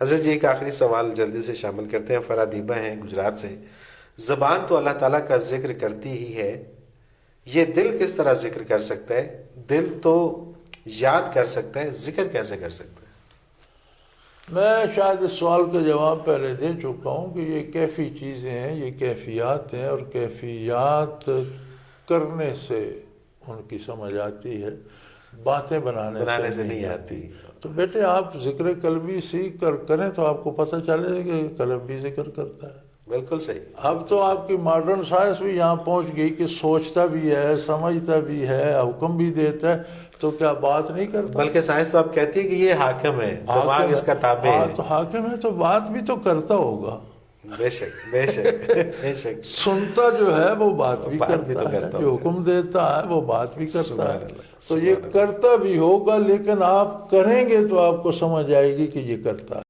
حضرت جی ایک آخری سوال جلدی سے شامل کرتے ہیں. فرادیبہ ہیں گجرات سے. زبان تو اللہ تعالیٰ کا ذکر کرتی ہی ہے، یہ دل کس طرح ذکر کر سکتا ہے؟ دل تو یاد کر سکتا ہے، ذکر کیسے کر سکتا ہے؟ میں شاید اس سوال کا جواب پہلے دے چکا ہوں کہ یہ کیفی چیزیں ہیں، یہ کیفیات ہیں، اور کیفیات کرنے سے ان کی سمجھ آتی ہے، باتیں بنانے سے نہیں آتی. تو بیٹے آپ ذکر قلبی سیکھ کر کریں تو آپ کو پتہ چلے کہ قلب بھی ذکر کرتا ہے. بالکل صحیح. اب تو آپ کی ماڈرن سائنس بھی یہاں پہنچ گئی کہ سوچتا بھی ہے، سمجھتا بھی ہے، حکم بھی دیتا ہے، تو کیا بات نہیں کرتا؟ بلکہ سائنس تو اب کہتی ہے کہ یہ حاکم ہے، دماغ اس کا تابع ہاں ہے. تو حاکم ہے تو بات بھی تو کرتا ہوگا. بے شک بے شک بے شک. سنتا جو ہے وہ بات بھی بات بھی تو کرتا ہے، کرتا جو ہوگا. حکم دیتا ہے وہ بات بھی کرتا سبحان ہے. اللہ تو سبحان یہ اللہ. کرتا بھی ہوگا، لیکن آپ کریں گے تو آپ کو سمجھ آئے گی کہ یہ کرتا ہے.